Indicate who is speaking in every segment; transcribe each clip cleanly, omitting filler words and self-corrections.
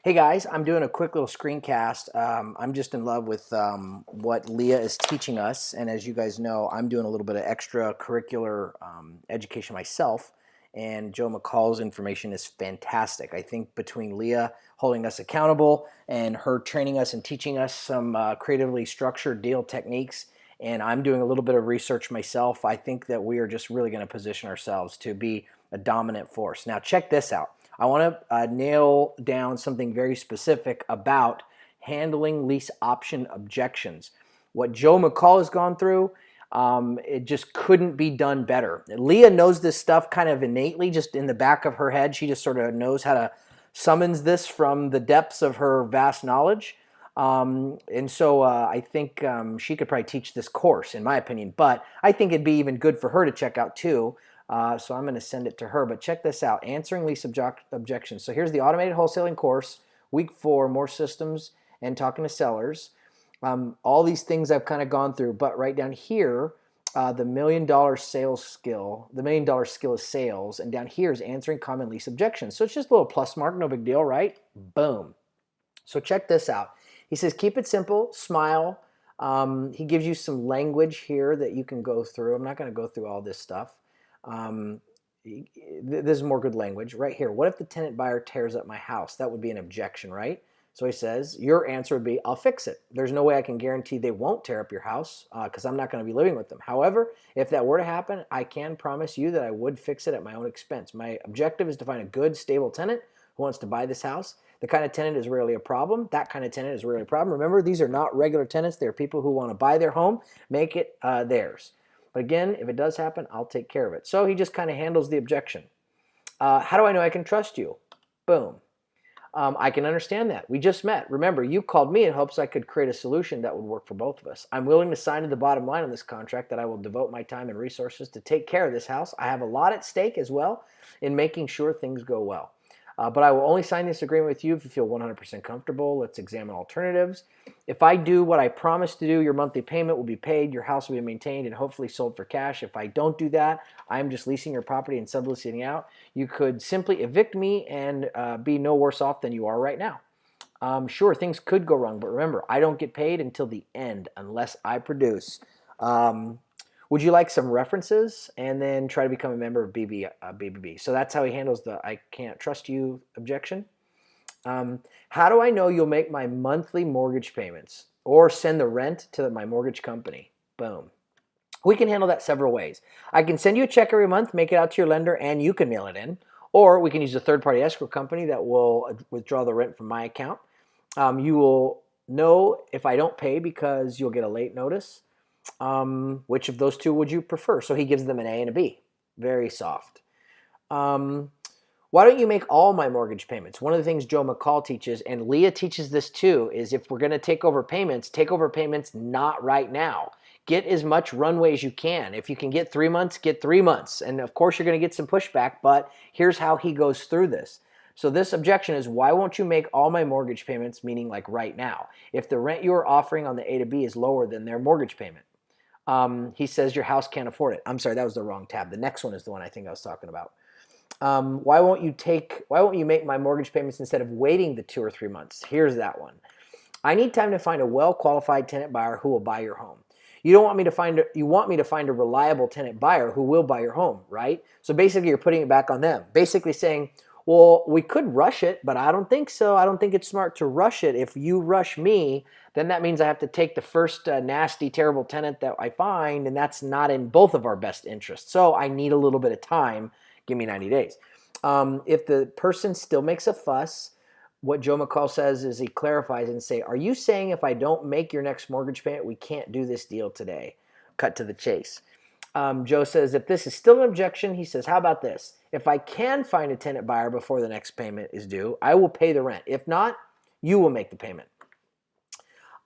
Speaker 1: Hey guys, I'm doing a quick little screencast. I'm just in love with what Leah is teaching us, and as you guys know, I'm doing a little bit of extracurricular education myself, and Joe McCall's information is fantastic. I think between Leah holding us accountable and her training us and teaching us some creatively structured deal techniques, and I'm doing a little bit of research myself, I think that we are just really going to position ourselves to be a dominant force. Now check this out. I want to nail down something very specific about handling lease option objections. What Joe McCall has gone through, it just couldn't be done better. Leah knows this stuff kind of innately, just in the back of her head. She just sort of knows how to summons this from the depths of her vast knowledge. And so I think she could probably teach this course, in my opinion. But I think it'd be even good for her to check out too. So I'm going to send it to her, but check this out, answering lease objections. So here's the automated wholesaling course, week 4, more systems and talking to sellers. All these things I've kind of gone through, but right down here, the $1 million sales skill, the $1 million skill is sales, and down here is answering common lease objections. So it's just a little plus mark, no big deal, right? Boom. So check this out. He says, keep it simple, smile. He gives you some language here that you can go through. I'm not going to go through all this stuff. This is more good language right here. What if the tenant buyer tears up my house? That would be an objection, right? So he says, your answer would be, I'll fix it. There's no way I can guarantee they won't tear up your house because I'm not going to be living with them. However, if that were to happen, I can promise you that I would fix it at my own expense. My objective is to find a good, stable tenant who wants to buy this house. The kind of tenant is rarely a problem. That kind of tenant is rarely a problem. Remember, these are not regular tenants. They're people who want to buy their home, make it theirs. But again, if it does happen, I'll take care of it. So he just kind of handles the objection. How do I know I can trust you? Boom. I can understand that. We just met. Remember, you called me in hopes I could create a solution that would work for both of us. I'm willing to sign to the bottom line on this contract that I will devote my time and resources to take care of this house. I have a lot at stake as well in making sure things go well. But I will only sign this agreement with you if you feel 100% comfortable. Let's examine alternatives. If I do what I promised to do, your monthly payment will be paid, your house will be maintained, and hopefully sold for cash. If I don't do that, I'm just leasing your property and subleasing out. You could simply evict me and be no worse off than you are right now. Sure, things could go wrong, but remember, I don't get paid until the end unless I produce. Would you like some references? And then try to become a member of BBB. So that's how he handles the I can't trust you objection. How do I know you'll make my monthly mortgage payments or send the rent to my mortgage company? Boom. We can handle that several ways. I can send you a check every month, make it out to your lender, and you can mail it in. Or we can use a third-party escrow company that will withdraw the rent from my account. You will know if I don't pay because you'll get a late notice. Which of those two would you prefer? So he gives them an A and a B. Very soft. Why don't you make all my mortgage payments? One of the things Joe McCall teaches, and Leah teaches this too, is if we're going to take over payments not right now. Get as much runway as you can. If you can get 3 months, get 3 months. And of course, you're going to get some pushback, but here's how he goes through this. So this objection is, why won't you make all my mortgage payments, meaning like right now, if the rent you're offering on the A to B is lower than their mortgage payment? He says your house can't afford it. I'm sorry, that was the wrong tab. The next one is the one I think I was talking about. Why won't you make my mortgage payments instead of waiting the 2 or 3 months? Here's that one. I need time to find a well-qualified tenant buyer who will buy your home. You want me to find a reliable tenant buyer who will buy your home, right? So basically you're putting it back on them. Basically saying, well, we could rush it, but I don't think so. I don't think it's smart to rush it. If you rush me, then that means I have to take the first nasty, terrible tenant that I find, and that's not in both of our best interests. So I need a little bit of time. Give me 90 days. If the person still makes a fuss, what Joe McCall says is he clarifies and say, are you saying if I don't make your next mortgage payment, we can't do this deal today? Cut to the chase. Joe says, if this is still an objection, he says, how about this? If I can find a tenant buyer before the next payment is due, I will pay the rent. If not, you will make the payment.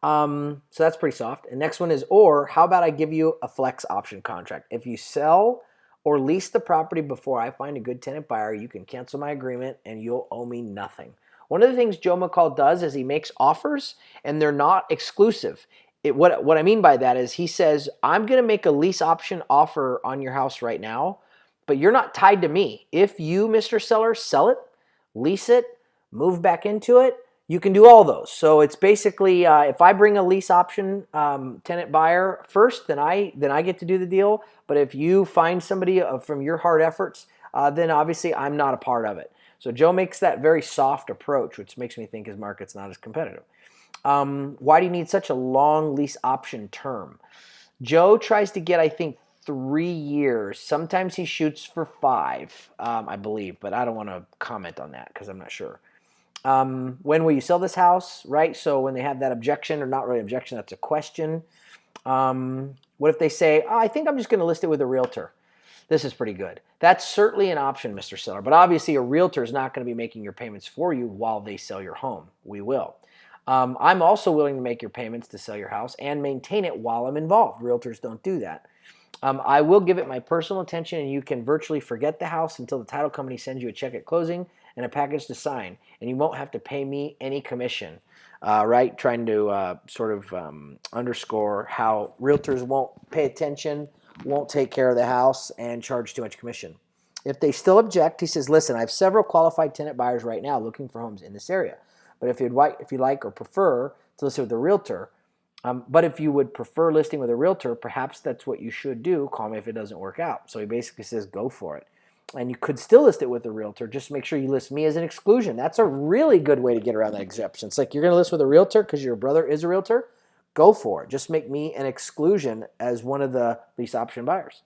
Speaker 1: So that's pretty soft. And next one is, or how about I give you a flex option contract? If you sell or lease the property before I find a good tenant buyer, you can cancel my agreement and you'll owe me nothing. One of the things Joe McCall does is he makes offers and they're not exclusive. What I mean by that is he says, I'm going to make a lease option offer on your house right now, but you're not tied to me. If you, Mr. Seller, sell it, lease it, move back into it, You can do all those. So it's basically if I bring a lease option tenant buyer first, then I get to do the deal. But if you find somebody from your hard efforts, then obviously I'm not a part of it. So Joe makes that very soft approach, which makes me think his market's not as competitive. Why do you need such a long lease option term? Joe tries to get, I think, 3 years. Sometimes he shoots for 5, I believe, but I don't want to comment on that because I'm not sure. When will you sell this house, right? So when they have that objection, or not really objection, that's a question. What if they say, I think I'm just going to list it with a realtor? This is pretty good. That's certainly an option, Mr. Seller, but obviously a realtor is not going to be making your payments for you while they sell your home. We will. I'm also willing to make your payments to sell your house and maintain it while I'm involved. Realtors don't do that. I will give it my personal attention, and you can virtually forget the house until the title company sends you a check at closing and a package to sign, and you won't have to pay me any commission, right? Trying to sort of underscore how realtors won't pay attention, won't take care of the house, and charge too much commission. If they still object, he says, listen, I have several qualified tenant buyers right now looking for homes in this area, but if you'd like or prefer to list with a realtor, but if you would prefer listing with a realtor, perhaps that's what you should do. Call me if it doesn't work out. So he basically says, go for it. And you could still list it with a realtor. Just make sure you list me as an exclusion. That's a really good way to get around that exception. It's like you're going to list with a realtor because your brother is a realtor. Go for it. Just make me an exclusion as one of the lease option buyers.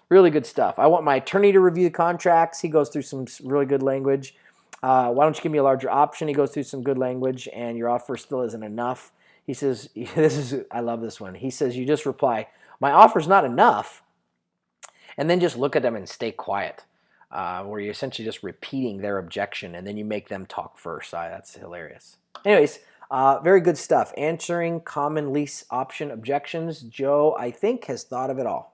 Speaker 1: Really good stuff. I want my attorney to review the contracts. He goes through some really good language. Why don't you give me a larger option? He goes through some good language, and your offer still isn't enough. He says, I love this one. He says, you just reply, my offer's not enough, and then just look at them and stay quiet, where you're essentially just repeating their objection, and then you make them talk first. That's hilarious. Anyways, very good stuff. Answering common lease option objections. Joe, I think, has thought of it all.